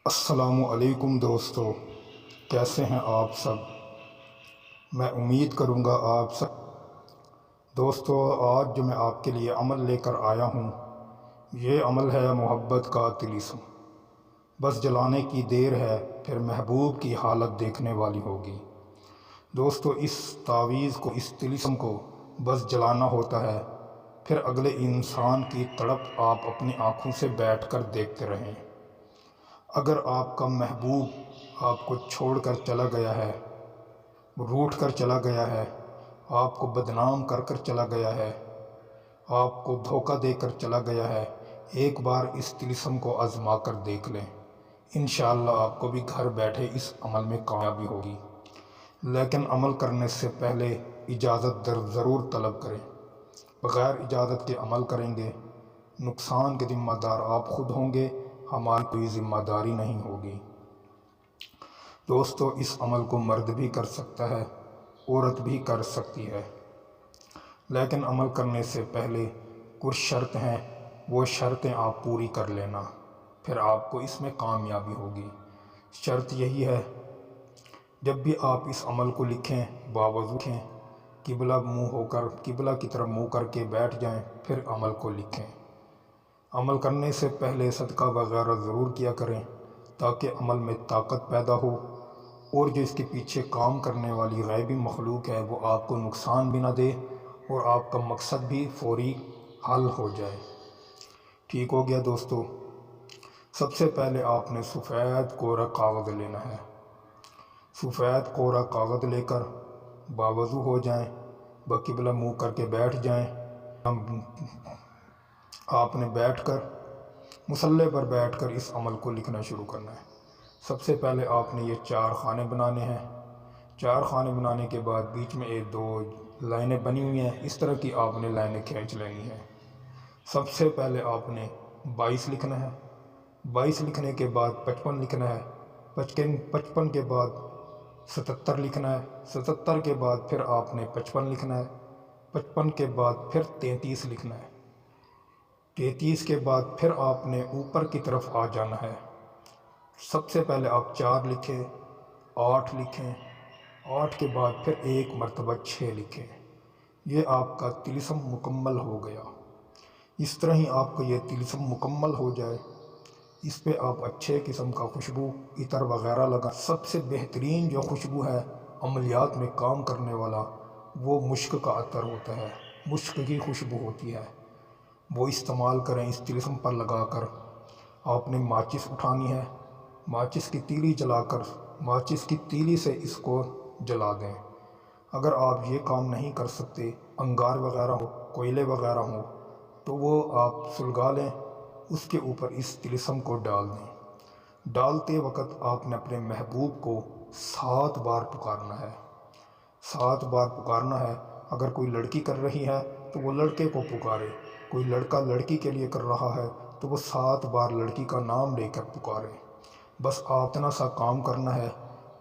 السلام علیکم دوستو، کیسے ہیں آپ سب؟ میں امید کروں گا آپ سب دوستو، آج جو میں آپ کے لیے عمل لے کر آیا ہوں، یہ عمل ہے محبت کا طلسم۔ بس جلانے کی دیر ہے، پھر محبوب کی حالت دیکھنے والی ہوگی۔ دوستو، اس تعویذ کو، اس طلسم کو بس جلانا ہوتا ہے، پھر اگلے انسان کی تڑپ آپ اپنی آنکھوں سے بیٹھ کر دیکھتے رہیں۔ اگر آپ کا محبوب آپ کو چھوڑ کر چلا گیا ہے، روٹھ کر چلا گیا ہے، آپ کو بدنام کر کر چلا گیا ہے، آپ کو دھوکہ دے کر چلا گیا ہے، ایک بار اس طلسم کو آزما کر دیکھ لیں۔ انشاءاللہ آپ کو بھی گھر بیٹھے اس عمل میں کامیابی ہوگی، لیکن عمل کرنے سے پہلے اجازت ضرور طلب کریں۔ بغیر اجازت کے عمل کریں گے، نقصان کے ذمہ دار آپ خود ہوں گے، ہماری کوئی ذمہ داری نہیں ہوگی۔ دوستو، اس عمل کو مرد بھی کر سکتا ہے، عورت بھی کر سکتی ہے، لیکن عمل کرنے سے پہلے کچھ شرط ہیں، وہ شرطیں آپ پوری کر لینا، پھر آپ کو اس میں کامیابی ہوگی۔ شرط یہی ہے، جب بھی آپ اس عمل کو لکھیں، باوضو لکھیں، قبلہ کی طرف منہ کر کے بیٹھ جائیں، پھر عمل کو لکھیں۔ عمل کرنے سے پہلے صدقہ وغیرہ ضرور کیا کریں، تاکہ عمل میں طاقت پیدا ہو، اور جو اس کے پیچھے کام کرنے والی غیبی مخلوق ہے وہ آپ کو نقصان بھی نہ دے، اور آپ کا مقصد بھی فوری حل ہو جائے۔ ٹھیک ہو گیا دوستو؟ سب سے پہلے آپ نے سفید کورا کاغذ لینا ہے۔ سفید کوڑا کاغذ لے کر باوضو ہو جائیں، بقبلہ منہ کر کے بیٹھ جائیں۔ آپ نے بیٹھ کر مصلی پر بیٹھ کر اس عمل کو لکھنا شروع کرنا ہے۔ سب سے پہلے آپ نے یہ 4 خانے بنانے ہیں۔ 4 خانے بنانے کے بعد بیچ میں 2 لائنیں بنی ہوئی ہیں، اس طرح کی آپ نے لائنیں کھینچ لینی ہیں۔ سب سے پہلے آپ نے 22 لکھنا ہے۔ 22 لکھنے کے بعد 55 لکھنا ہے۔ 55 کے بعد 77 لکھنا ہے۔ 77 کے بعد پھر آپ نے 55 لکھنا ہے۔ 55 کے بعد پھر 33 لکھنا ہے۔ 33 کے بعد پھر آپ نے اوپر کی طرف آ جانا ہے۔ سب سے پہلے آپ 4 لکھیں، 8 لکھیں، 8 کے بعد پھر ایک مرتبہ 6 لکھیں۔ یہ آپ کا طلسم مکمل ہو گیا۔ اس طرح ہی آپ کو یہ طلسم مکمل ہو جائے، اس پہ آپ اچھے قسم کا خوشبو عطر وغیرہ لگا۔ سب سے بہترین جو خوشبو ہے عملیات میں کام کرنے والا، وہ مشک کا عطر ہوتا ہے، مشک کی خوشبو ہوتی ہے، وہ استعمال کریں۔ اس طلسم پر لگا کر آپ نے ماچس اٹھانی ہے، ماچس کی تیلی جلا کر ماچس کی تیلی سے اس کو جلا دیں۔ اگر آپ یہ کام نہیں کر سکتے، انگار وغیرہ ہو، کوئلے وغیرہ ہو، تو وہ آپ سلگا لیں، اس کے اوپر اس طلسم کو ڈال دیں۔ ڈالتے وقت آپ نے اپنے محبوب کو 7 بار پکارنا ہے۔ 7 بار پکارنا ہے۔ اگر کوئی لڑکی کر رہی ہے تو وہ لڑکے کو پکارے، کوئی لڑکا لڑکی کے لیے کر رہا ہے تو وہ 7 بار لڑکی کا نام لے کر پکارے۔ بس اتنا سا کام کرنا ہے،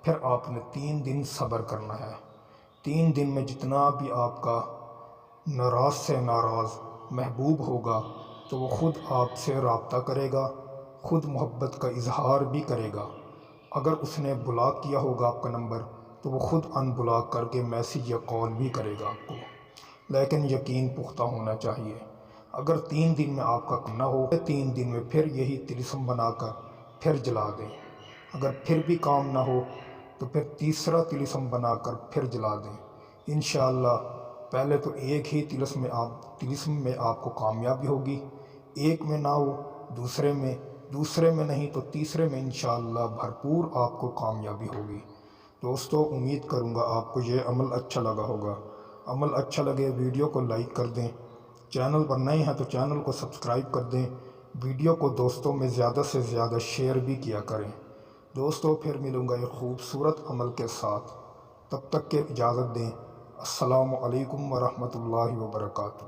پھر آپ نے 3 دن صبر کرنا ہے۔ 3 دن میں جتنا بھی آپ کا ناراض سے ناراض محبوب ہوگا تو وہ خود آپ سے رابطہ کرے گا، خود محبت کا اظہار بھی کرے گا۔ اگر اس نے بلاک کیا ہوگا آپ کا نمبر تو وہ خود ان بلاک کر کے میسیج یا کال بھی کرے گا آپ کو، لیکن یقین پختہ ہونا چاہیے۔ اگر 3 دن میں آپ کا کام نہ ہو، 3 دن میں پھر یہی طلسم بنا کر پھر جلا دیں۔ اگر پھر بھی کام نہ ہو تو پھر تیسرا طلسم بنا کر پھر جلا دیں۔ انشاءاللہ پہلے تو ایک ہی طلسم میں آپ کو کامیابی ہوگی، ایک میں نہ ہو دوسرے میں نہیں تو تیسرے میں انشاءاللہ بھرپور آپ کو کامیابی ہوگی۔ دوستو، امید کروں گا آپ کو یہ عمل اچھا لگا ہوگا۔ عمل اچھا لگے ویڈیو کو لائک کر دیں، چینل پر نئے ہیں تو چینل کو سبسکرائب کر دیں، ویڈیو کو دوستوں میں زیادہ سے زیادہ شیئر بھی کیا کریں۔ دوستو، پھر ملوں گا ایک خوبصورت عمل کے ساتھ، تب تک کے اجازت دیں۔ السلام علیکم ورحمۃ اللہ وبرکاتہ۔